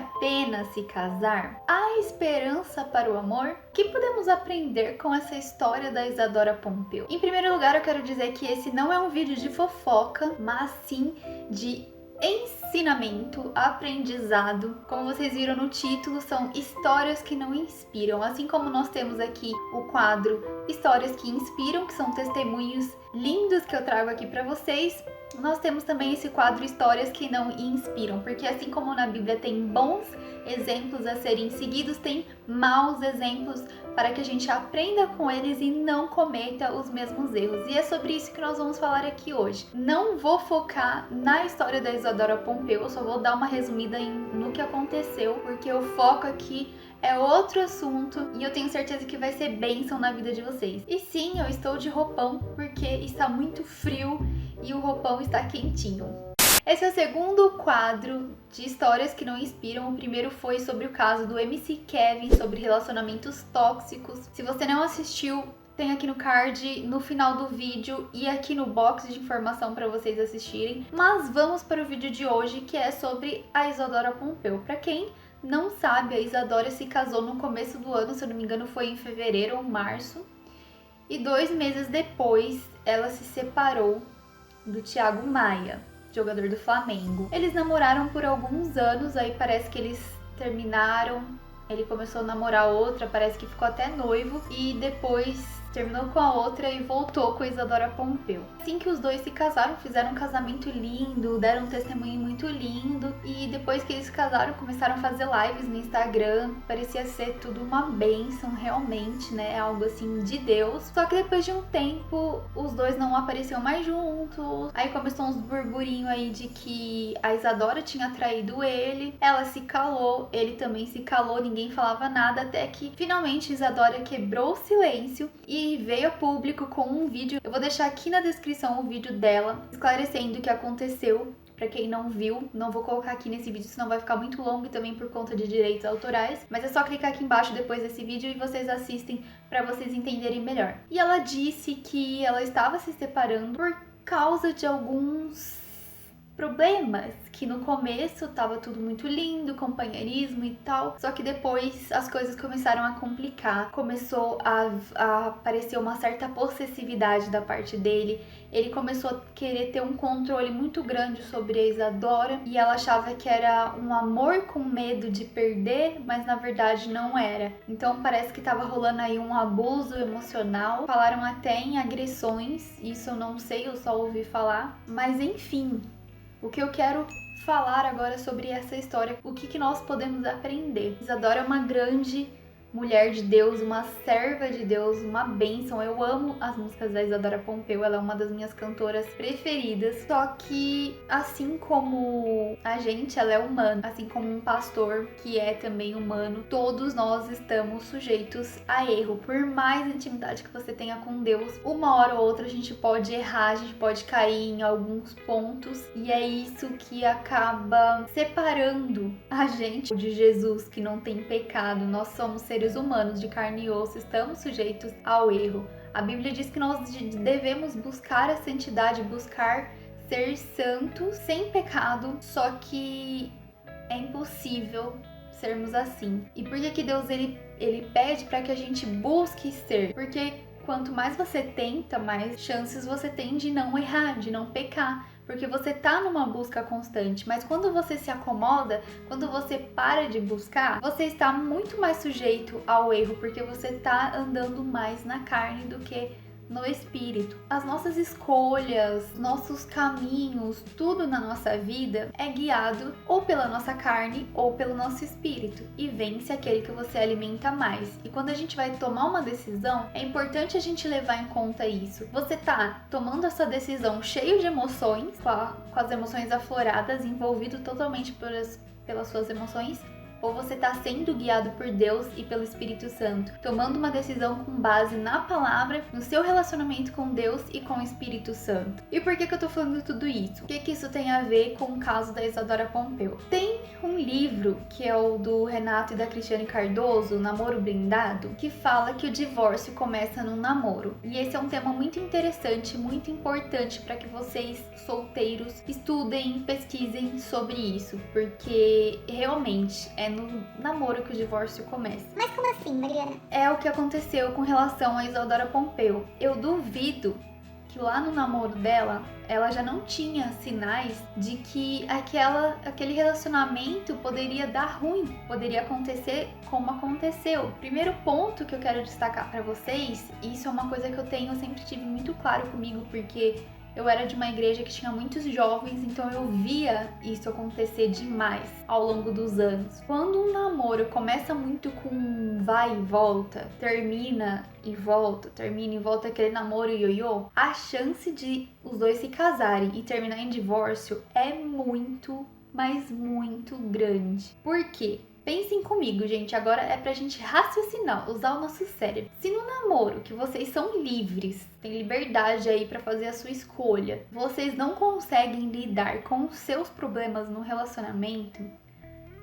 a pena se casar? Há esperança para o amor? O que podemos aprender com essa história da Isadora Pompeu? Em primeiro lugar, eu quero dizer que esse não é um vídeo de fofoca, mas sim de ensinamento, aprendizado. Como vocês viram no título, são histórias que não inspiram. Assim como nós temos aqui o quadro Histórias que Inspiram, que são testemunhos lindos que eu trago aqui para vocês, nós temos também esse quadro Histórias que não inspiram, porque assim como na Bíblia tem bons exemplos a serem seguidos, tem maus exemplos para que a gente aprenda com eles e não cometa os mesmos erros. E é sobre isso que nós vamos falar aqui hoje. Não vou focar na história da Isadora Pompeu, eu só vou dar uma resumida no que aconteceu, porque o foco aqui é outro assunto e eu tenho certeza que vai ser bênção na vida de vocês. E sim, eu estou de roupão porque está muito frio e o roupão está quentinho. Esse é o segundo quadro de histórias que não inspiram. O primeiro foi sobre o caso do MC Kevin, sobre relacionamentos tóxicos. Se você não assistiu, tem aqui no card, no final do vídeo e aqui no box de informação para vocês assistirem. Mas vamos para o vídeo de hoje, que é sobre a Isadora Pompeu. Para quem não sabe, a Isadora se casou no começo do ano, se eu não me engano foi em fevereiro ou março. E 2 meses depois, ela se separou do Thiago Maia, jogador do Flamengo. Eles namoraram por alguns anos, aí parece que eles terminaram. Ele começou a namorar outra, parece que ficou até noivo e depois terminou com a outra e voltou com a Isadora Pompeu. Assim que os dois se casaram, fizeram um casamento lindo, deram um testemunho muito lindo e depois que eles se casaram, começaram a fazer lives no Instagram. Parecia ser tudo uma bênção, realmente, né? Algo assim de Deus. Só que depois de um tempo, os dois não apareciam mais juntos. Aí começou uns burburinhos aí de que a Isadora tinha traído ele. Ela se calou, ele também se calou, ninguém falava nada, até que finalmente Isadora quebrou o silêncio e veio a público com um vídeo. Eu vou deixar aqui na descrição o vídeo dela, esclarecendo o que aconteceu. Pra quem não viu, não vou colocar aqui nesse vídeo, senão vai ficar muito longo e também por conta de direitos autorais. Mas é só clicar aqui embaixo depois desse vídeo e vocês assistem pra vocês entenderem melhor. E ela disse que ela estava se separando por causa de alguns problemas, que no começo tava tudo muito lindo, companheirismo e tal, só que depois as coisas começaram a complicar, começou a aparecer uma certa possessividade da parte dele, ele começou a querer ter um controle muito grande sobre a Isadora e ela achava que era um amor com medo de perder, mas na verdade não era. Então parece que tava rolando aí um abuso emocional, falaram até em agressões, isso eu não sei, eu só ouvi falar, mas enfim. O que eu quero falar agora sobre essa história, o que nós podemos aprender. Isadora é uma grande mulher de Deus, uma serva de Deus, uma bênção. Eu amo as músicas da Isadora Pompeu, ela é uma das minhas cantoras preferidas. Só que, assim como a gente, ela é humana, assim como um pastor que é também humano, todos nós estamos sujeitos a erro. Por mais intimidade que você tenha com Deus, uma hora ou outra a gente pode errar, a gente pode cair em alguns pontos e é isso que acaba separando a gente de Jesus, que não tem pecado. Nós somos seres humanos de carne e osso, estamos sujeitos ao erro. A Bíblia diz que nós devemos buscar a santidade, buscar ser santos sem pecado, só que é impossível sermos assim. E por que Deus ele pede para que a gente busque ser? Porque quanto mais você tenta, mais chances você tem de não errar, de não pecar. Porque você tá numa busca constante, mas quando você se acomoda, quando você para de buscar, você está muito mais sujeito ao erro, porque você tá andando mais na carne do que no espírito. As nossas escolhas, nossos caminhos, tudo na nossa vida é guiado ou pela nossa carne ou pelo nosso espírito. E vence aquele que você alimenta mais. E quando a gente vai tomar uma decisão, é importante a gente levar em conta isso. Você tá tomando essa decisão cheio de emoções, com as emoções afloradas, envolvido totalmente pelas suas emoções, ou você está sendo guiado por Deus e pelo Espírito Santo, tomando uma decisão com base na palavra, no seu relacionamento com Deus e com o Espírito Santo. E por que eu tô falando tudo isso? O que isso tem a ver com o caso da Isadora Pompeu? Tem um livro que é o do Renato e da Cristiane Cardoso, Namoro Blindado, que fala que o divórcio começa no namoro. E esse é um tema muito interessante, muito importante para que vocês solteiros estudem, pesquisem sobre isso, porque realmente é no namoro que o divórcio começa. Mas como assim, Mariana? É o que aconteceu com relação a Isadora Pompeu. Eu duvido que lá no namoro dela, ela já não tinha sinais de que aquele relacionamento poderia dar ruim, poderia acontecer como aconteceu. Primeiro ponto que eu quero destacar para vocês, e isso é uma coisa que eu sempre tive muito claro comigo, porque eu era de uma igreja que tinha muitos jovens, então eu via isso acontecer demais ao longo dos anos. Quando um namoro começa muito com vai e volta, termina e volta, aquele namoro ioiô, a chance de os dois se casarem e terminar em divórcio é muito, mas muito grande. Por quê? Pensem comigo, gente, agora é pra gente raciocinar, usar o nosso cérebro. Se no namoro, que vocês são livres, tem liberdade aí pra fazer a sua escolha, vocês não conseguem lidar com os seus problemas no relacionamento,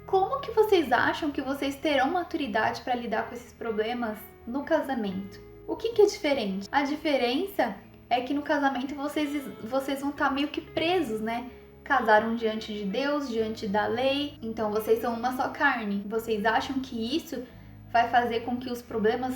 como que vocês acham que vocês terão maturidade pra lidar com esses problemas no casamento? O que é diferente? A diferença é que no casamento vocês vão estar meio que presos, né? Casaram diante de Deus, diante da lei, então vocês são uma só carne. Vocês acham que isso vai fazer com que os problemas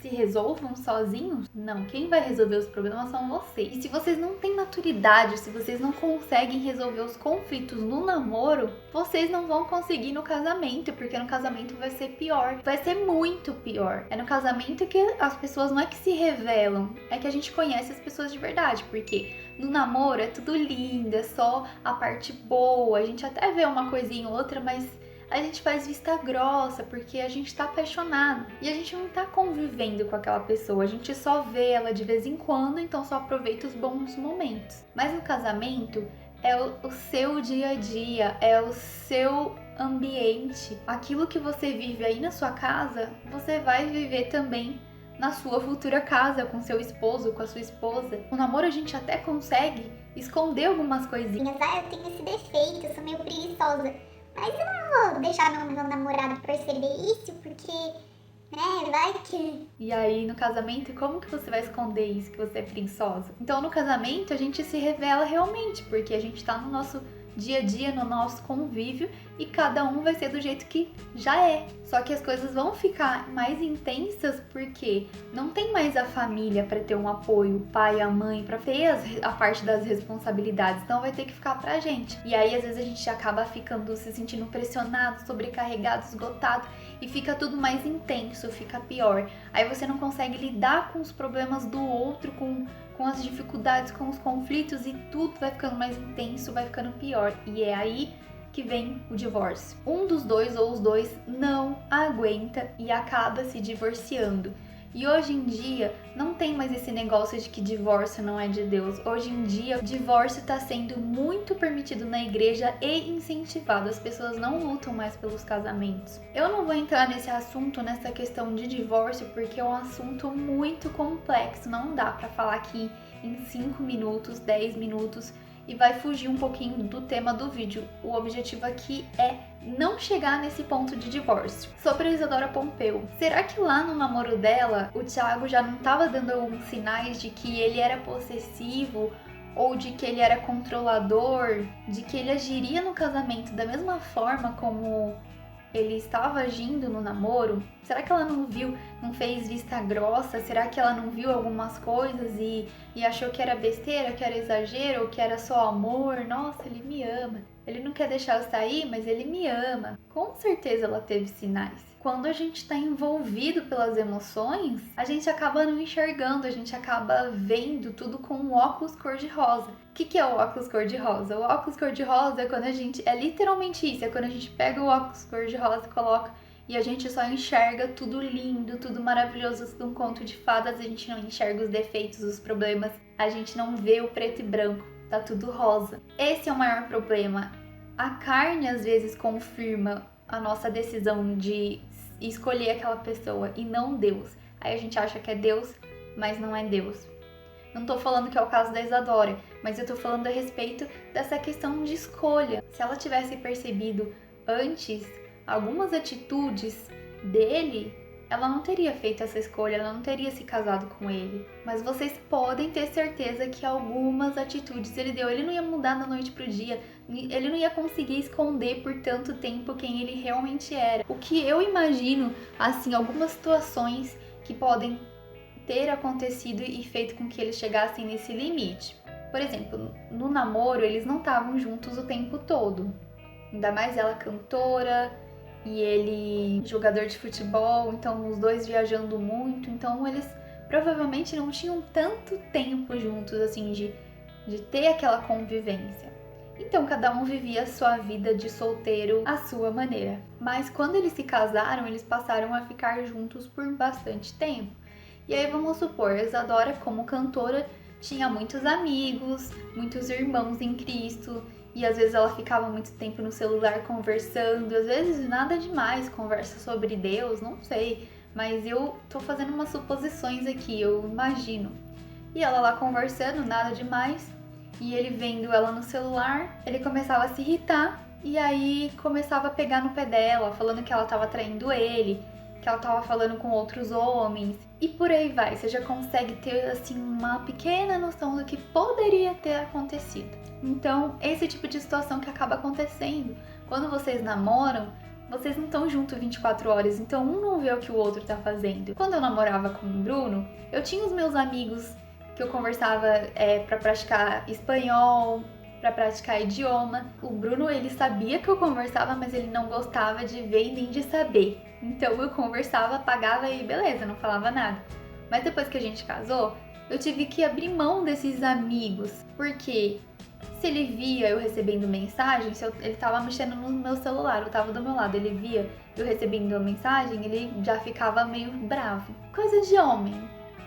se resolvam sozinhos? Não, quem vai resolver os problemas são vocês. E se vocês não têm maturidade, se vocês não conseguem resolver os conflitos no namoro, vocês não vão conseguir no casamento, porque no casamento vai ser pior. Vai ser muito pior. É no casamento que as pessoas não é que se revelam, é que a gente conhece as pessoas de verdade, porque no namoro é tudo lindo, é só a parte boa, a gente até vê uma coisinha ou outra, mas a gente faz vista grossa porque a gente tá apaixonado e a gente não tá convivendo com aquela pessoa, a gente só vê ela de vez em quando, então só aproveita os bons momentos. Mas no casamento é o seu dia a dia, é o seu ambiente, aquilo que você vive aí na sua casa, você vai viver também na sua futura casa, com seu esposo, com a sua esposa. No namoro a gente até consegue esconder algumas coisinhas. Eu tenho esse defeito, eu sou meio preguiçosa. Mas eu não vou deixar meu namorado perceber isso, porque, né, vai que... E aí, no casamento, como que você vai esconder isso, que você é preguiçosa? Então, no casamento, a gente se revela realmente, porque a gente tá no nosso dia a dia, no nosso convívio, e cada um vai ser do jeito que já é. Só que as coisas vão ficar mais intensas porque não tem mais a família para ter um apoio, o pai, a mãe, para ter a parte das responsabilidades, então vai ter que ficar pra gente. E aí às vezes a gente acaba ficando se sentindo pressionado, sobrecarregado, esgotado e fica tudo mais intenso, fica pior. Aí você não consegue lidar com os problemas do outro, com as dificuldades, com os conflitos e tudo vai ficando mais intenso, vai ficando pior. E é aí que vem o divórcio. Um dos dois ou os dois não aguenta e acaba se divorciando. E hoje em dia não tem mais esse negócio de que divórcio não é de Deus. Hoje em dia, o divórcio está sendo muito permitido na igreja e incentivado. As pessoas não lutam mais pelos casamentos. Eu não vou entrar nesse assunto, nessa questão de divórcio, porque é um assunto muito complexo. Não dá para falar aqui em 5 minutos, 10 minutos e vai fugir um pouquinho do tema do vídeo. O objetivo aqui é não chegar nesse ponto de divórcio. Sobre a Isadora Pompeu, será que lá no namoro dela, o Thiago já não estava dando alguns sinais de que ele era possessivo ou de que ele era controlador, de que ele agiria no casamento da mesma forma como ele estava agindo no namoro? Será que ela não viu, não fez vista grossa? Será que ela não viu algumas coisas e achou que era besteira, que era exagero, ou que era só amor? Nossa, ele me ama. Ele não quer deixar eu sair, mas ele me ama. Com certeza ela teve sinais. Quando a gente está envolvido pelas emoções, a gente acaba não enxergando, a gente acaba vendo tudo com um óculos cor-de-rosa. O que é o óculos cor-de-rosa? O óculos cor-de-rosa é quando a gente... É literalmente isso, é quando a gente pega o óculos cor-de-rosa e coloca e a gente só enxerga tudo lindo, tudo maravilhoso, tudo um conto de fadas, a gente não enxerga os defeitos, os problemas, a gente não vê o preto e branco, tá tudo rosa. Esse é o maior problema. A carne às vezes confirma a nossa decisão de escolher aquela pessoa e não Deus. Aí a gente acha que é Deus, mas não é Deus. Não tô falando que é o caso da Isadora, mas eu tô falando a respeito dessa questão de escolha. Se ela tivesse percebido antes, algumas atitudes dele, ela não teria feito essa escolha, ela não teria se casado com ele. Mas vocês podem ter certeza que algumas atitudes ele deu. Ele não ia mudar da noite pro dia, ele não ia conseguir esconder por tanto tempo quem ele realmente era. O que eu imagino, assim, algumas situações que podem ter acontecido e feito com que eles chegassem nesse limite. Por exemplo, no namoro, eles não estavam juntos o tempo todo. Ainda mais ela cantora e ele jogador de futebol, então os dois viajando muito, então eles provavelmente não tinham tanto tempo juntos assim de ter aquela convivência. Então cada um vivia a sua vida de solteiro à sua maneira. Mas quando eles se casaram, eles passaram a ficar juntos por bastante tempo. E aí vamos supor, Isadora como cantora tinha muitos amigos, muitos irmãos em Cristo, e às vezes ela ficava muito tempo no celular conversando, às vezes nada demais, conversa sobre Deus, não sei, mas eu tô fazendo umas suposições aqui, eu imagino. E ela lá conversando, nada demais, e ele vendo ela no celular, ele começava a se irritar, e aí começava a pegar no pé dela, falando que ela tava traindo ele, que ela tava falando com outros homens, e por aí vai, você já consegue ter assim uma pequena noção do que poderia ter acontecido. Então, esse tipo de situação que acaba acontecendo. Quando vocês namoram, vocês não estão juntos 24 horas, então um não vê o que o outro tá fazendo. Quando eu namorava com o Bruno, eu tinha os meus amigos que eu conversava pra praticar espanhol, pra praticar idioma. O Bruno, ele sabia que eu conversava, mas ele não gostava de ver e nem de saber. Então eu conversava, pagava e beleza, não falava nada. Mas depois que a gente casou, eu tive que abrir mão desses amigos, porque se ele via eu recebendo mensagem, ele tava mexendo no meu celular, eu tava do meu lado, ele via eu recebendo a mensagem, ele já ficava meio bravo. Coisa de homem.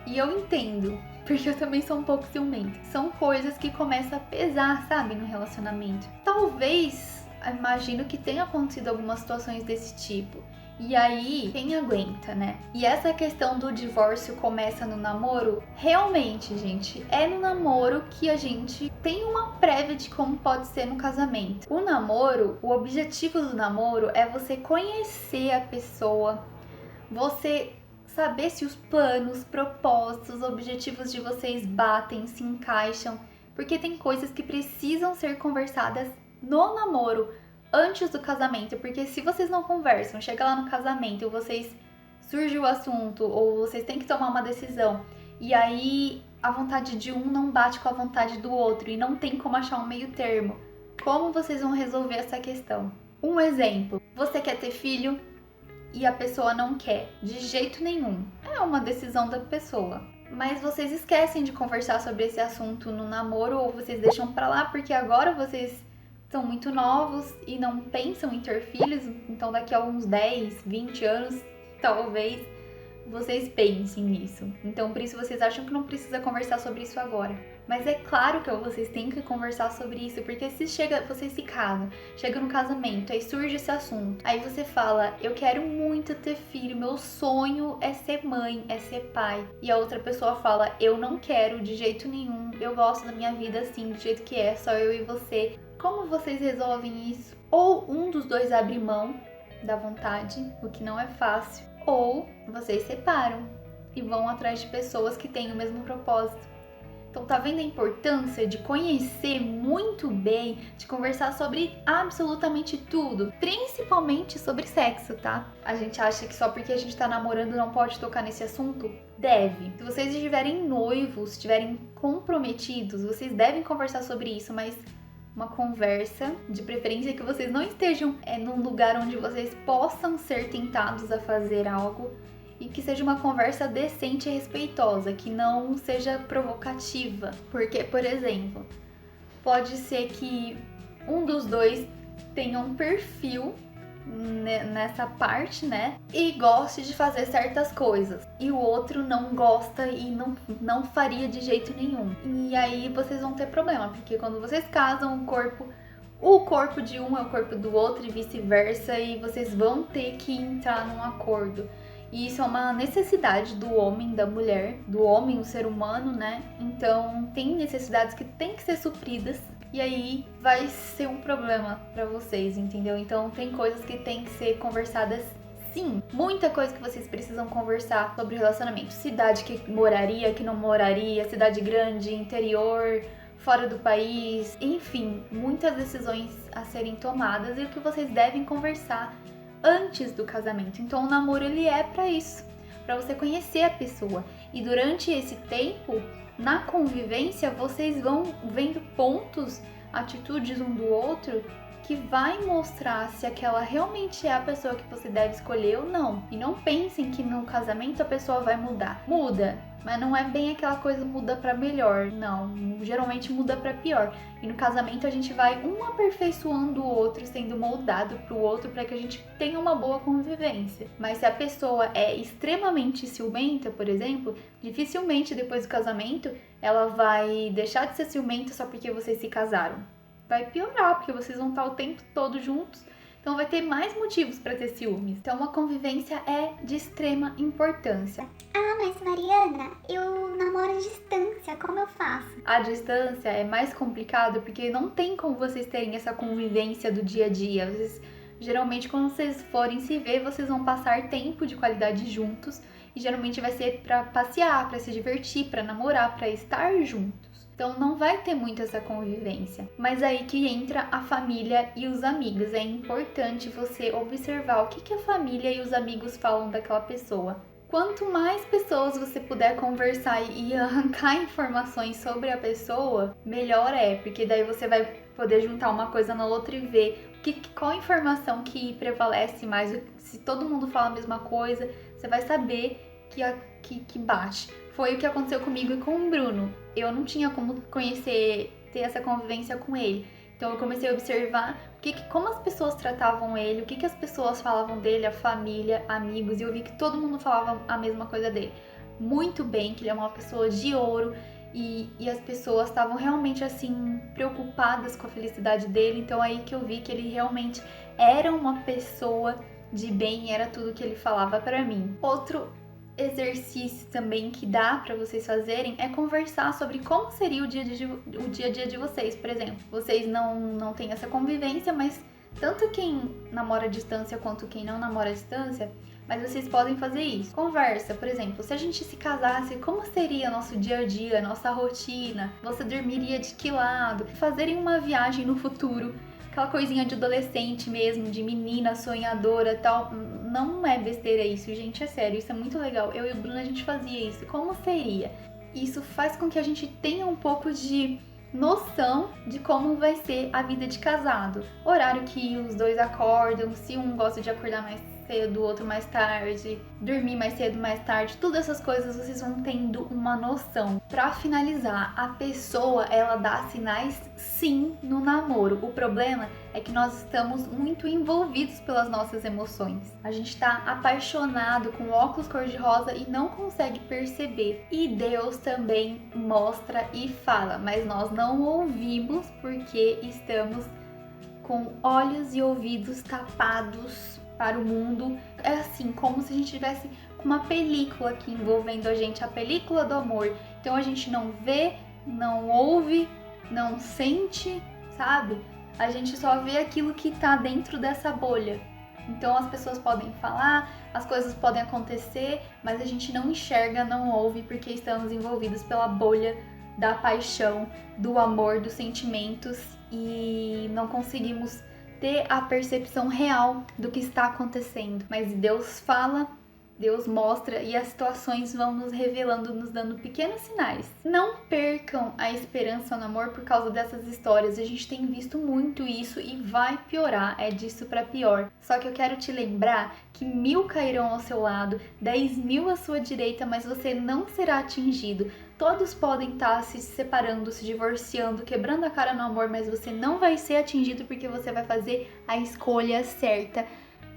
E eu entendo, porque eu também sou um pouco ciumenta. São coisas que começam a pesar, sabe, no relacionamento. Talvez, imagino que tenha acontecido algumas situações desse tipo. E aí, quem aguenta, né? E essa questão do divórcio começa no namoro? Realmente, gente, é no namoro que a gente tem uma prévia de como pode ser no casamento. O namoro, o objetivo do namoro é você conhecer a pessoa, você saber se os planos, propósitos, objetivos de vocês batem, se encaixam, porque tem coisas que precisam ser conversadas no namoro, antes do casamento, porque se vocês não conversam, chega lá no casamento, surge o assunto, ou vocês têm que tomar uma decisão, e aí a vontade de um não bate com a vontade do outro, e não tem como achar um meio termo. Como vocês vão resolver essa questão? Um exemplo, você quer ter filho e a pessoa não quer, de jeito nenhum. É uma decisão da pessoa. Mas vocês esquecem de conversar sobre esse assunto no namoro, ou vocês deixam pra lá porque agora vocês são muito novos e não pensam em ter filhos, então daqui a uns 10, 20 anos, talvez vocês pensem nisso. Então por isso vocês acham que não precisa conversar sobre isso agora. Mas é claro que vocês têm que conversar sobre isso, porque se vocês se casam, chega no casamento, aí surge esse assunto, aí você fala, eu quero muito ter filho, meu sonho é ser mãe, é ser pai. E a outra pessoa fala, eu não quero de jeito nenhum, eu gosto da minha vida assim, do jeito que é, só eu e você. Como vocês resolvem isso? Ou um dos dois abre mão da vontade, o que não é fácil, ou vocês separam e vão atrás de pessoas que têm o mesmo propósito. Então tá vendo a importância de conhecer muito bem, de conversar sobre absolutamente tudo, principalmente sobre sexo, tá? A gente acha que só porque a gente tá namorando não pode tocar nesse assunto? Deve. Se vocês estiverem noivos, estiverem comprometidos, vocês devem conversar sobre isso, mas uma conversa, de preferência que vocês não estejam num lugar onde vocês possam ser tentados a fazer algo, e que seja uma conversa decente e respeitosa, que não seja provocativa. Porque, por exemplo, pode ser que um dos dois tenha um perfil nessa parte, né? E goste de fazer certas coisas. E o outro não gosta e não faria de jeito nenhum. E aí vocês vão ter problema, porque quando vocês casam, o corpo de um é o corpo do outro e vice-versa, e vocês vão ter que entrar num acordo. E isso é uma necessidade do homem, da mulher, do homem, o ser humano, né? Então, tem necessidades que têm que ser supridas e aí vai ser um problema pra vocês, entendeu? Então tem coisas que tem que ser conversadas sim. Muita coisa que vocês precisam conversar sobre relacionamento. Cidade que moraria, que não moraria, cidade grande, interior, fora do país, enfim, muitas decisões a serem tomadas e o que vocês devem conversar antes do casamento. Então o namoro ele é pra isso, pra você conhecer a pessoa. E durante esse tempo, na convivência, vocês vão vendo pontos, atitudes um do outro que vai mostrar se aquela realmente é a pessoa que você deve escolher ou não. E não pensem que no casamento a pessoa vai mudar. Muda, mas não é bem aquela coisa muda pra melhor, não. Geralmente muda pra pior. E no casamento a gente vai um aperfeiçoando o outro, sendo moldado pro outro para que a gente tenha uma boa convivência. Mas se a pessoa é extremamente ciumenta, por exemplo, dificilmente depois do casamento ela vai deixar de ser ciumenta só porque vocês se casaram. Vai piorar, porque vocês vão estar o tempo todo juntos, então vai ter mais motivos para ter ciúmes. Então uma convivência é de extrema importância. Ah, mas Mariana, eu namoro à distância, como eu faço? A distância é mais complicado porque não tem como vocês terem essa convivência do dia a dia. Geralmente quando vocês forem se ver, vocês vão passar tempo de qualidade juntos e geralmente vai ser para passear, para se divertir, para namorar, para estar juntos. Então não vai ter muito essa convivência. Mas aí que entra a família e os amigos. É importante você observar o que a família e os amigos falam daquela pessoa. Quanto mais pessoas você puder conversar e arrancar informações sobre a pessoa, melhor é, porque daí você vai poder juntar uma coisa na outra e ver qual informação que prevalece mais. Se todo mundo fala a mesma coisa, você vai saber que bate. Foi o que aconteceu comigo e com o Bruno. Eu não tinha como ter essa convivência com ele. Então eu comecei a observar como as pessoas tratavam ele, o que as pessoas falavam dele, a família, amigos, e eu vi que todo mundo falava a mesma coisa dele. Muito bem, que ele é uma pessoa de ouro, e as pessoas estavam realmente assim preocupadas com a felicidade dele. Então aí que eu vi que ele realmente era uma pessoa de bem e era tudo que ele falava pra mim. Outro exercício também que dá pra vocês fazerem é conversar sobre como seria o dia a dia de vocês. Por exemplo, vocês não têm essa convivência, mas tanto quem namora à distância quanto quem não namora à distância, mas vocês podem fazer isso. Conversa, por exemplo, se a gente se casasse, como seria nosso dia a dia, nossa rotina? Você dormiria de que lado? Fazerem uma viagem no futuro, aquela coisinha de adolescente mesmo, de menina sonhadora e tal. Não é besteira isso, gente, é sério, isso é muito legal. Eu e o Bruno, a gente fazia isso. Como seria? Isso faz com que a gente tenha um pouco de noção de como vai ser a vida de casado. Horário que os dois acordam, se um gosta de acordar mais cedo, o outro mais tarde, dormir mais cedo, mais tarde, todas essas coisas vocês vão tendo uma noção. Pra finalizar, a pessoa, ela dá sinais sim no namoro. O problema é que nós estamos muito envolvidos pelas nossas emoções. A gente tá apaixonado com óculos cor-de-rosa e não consegue perceber. E Deus também mostra e fala, mas nós não ouvimos porque estamos com olhos e ouvidos tapados para o mundo. É assim, como se a gente tivesse uma película aqui envolvendo a gente, a película do amor. Então a gente não vê, não ouve, não sente, sabe? A gente só vê aquilo que tá dentro dessa bolha. Então as pessoas podem falar, as coisas podem acontecer, mas a gente não enxerga, não ouve, porque estamos envolvidos pela bolha da paixão, do amor, dos sentimentos e não conseguimos ter a percepção real do que está acontecendo. Mas Deus fala, Deus mostra e as situações vão nos revelando, nos dando pequenos sinais. Não percam a esperança no amor por causa dessas histórias. A gente tem visto muito isso e vai piorar, é disso pra pior. Só que eu quero te lembrar que 1000 cairão ao seu lado, 10.000 à sua direita, mas você não será atingido. Todos podem estar se separando, se divorciando, quebrando a cara no amor, mas você não vai ser atingido porque você vai fazer a escolha certa,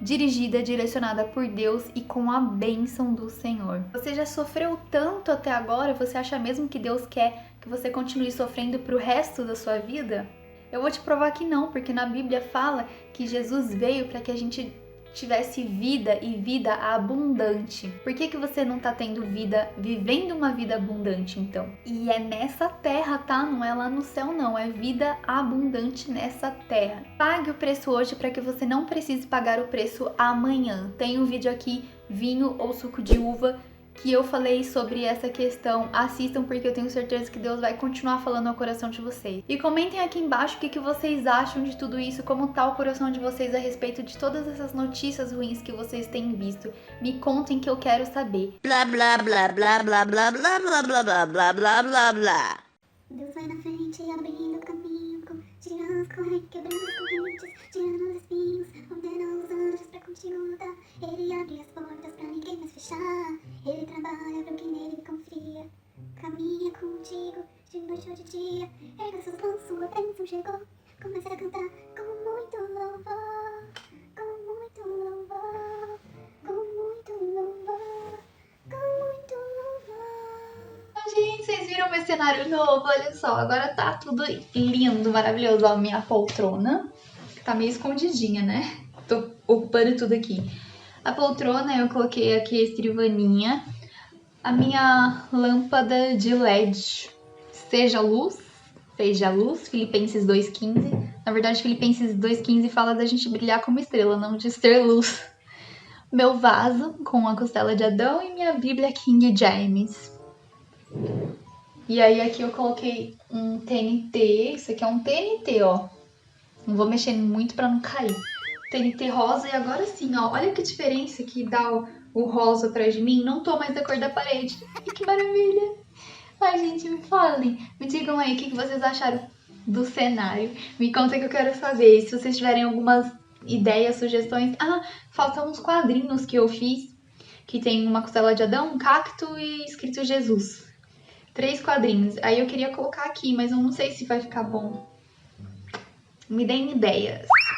dirigida, direcionada por Deus e com a bênção do Senhor. Você já sofreu tanto até agora, você acha mesmo que Deus quer que você continue sofrendo pro resto da sua vida? Eu vou te provar que não, porque na Bíblia fala que Jesus veio para que a gente tivesse vida e vida abundante. Por que você não tá tendo vida, vivendo uma vida abundante então? E é nessa terra, tá? Não é lá no céu não, é vida abundante nessa terra. Pague o preço hoje para que você não precise pagar o preço amanhã. Tem um vídeo aqui, vinho ou suco de uva, que eu falei sobre essa questão. Assistam, porque eu tenho certeza que Deus vai continuar falando ao coração de vocês. E comentem aqui embaixo o que vocês acham de tudo isso, como tá o coração de vocês a respeito de todas essas notícias ruins que vocês têm visto. Me contem que eu quero saber. Blá blá blá blá blá blá blá blá blá blá blá blá blá blá. Deus vai na frente, abrindo o caminho, tirando as correntes, quebrando as correntes, tirando os espinhos, ordenando os anjos pra contigo lutar. Ele abre as portas pra ninguém mais fechar. Ele trabalha pro quem nele confia. Caminha contigo, de noite ou de dia. Erga suas mãos, sua bênção chegou. Comece a cantar com muito louvor, com muito louvor, com muito louvor, com muito louvor. Gente, vocês viram meu cenário novo? Olha só, agora tá tudo lindo, maravilhoso. Ó, minha poltrona tá meio escondidinha, né? Tô ocupando tudo aqui. A poltrona eu coloquei aqui a escrivaninha. A minha lâmpada de LED. Seja luz, Filipenses 2,15. Na verdade, Filipenses 2,15 fala da gente brilhar como estrela, não de ser luz. Meu vaso com a costela de Adão e minha Bíblia King James. E aí aqui eu coloquei um TNT. Isso aqui é um TNT, ó. Não vou mexer muito pra não cair. TNT rosa, e agora sim, ó. Olha que diferença que dá o rosa atrás de mim. Não tô mais da cor da parede. E que maravilha. Ai, gente, me falem. Me digam aí o que vocês acharam do cenário. Me contem que eu quero saber. Se vocês tiverem algumas ideias, sugestões. Ah, faltam uns quadrinhos que eu fiz. Que tem uma costela de Adão, um cacto e escrito Jesus. 3 quadrinhos. Aí eu queria colocar aqui, mas eu não sei se vai ficar bom. Me deem ideias.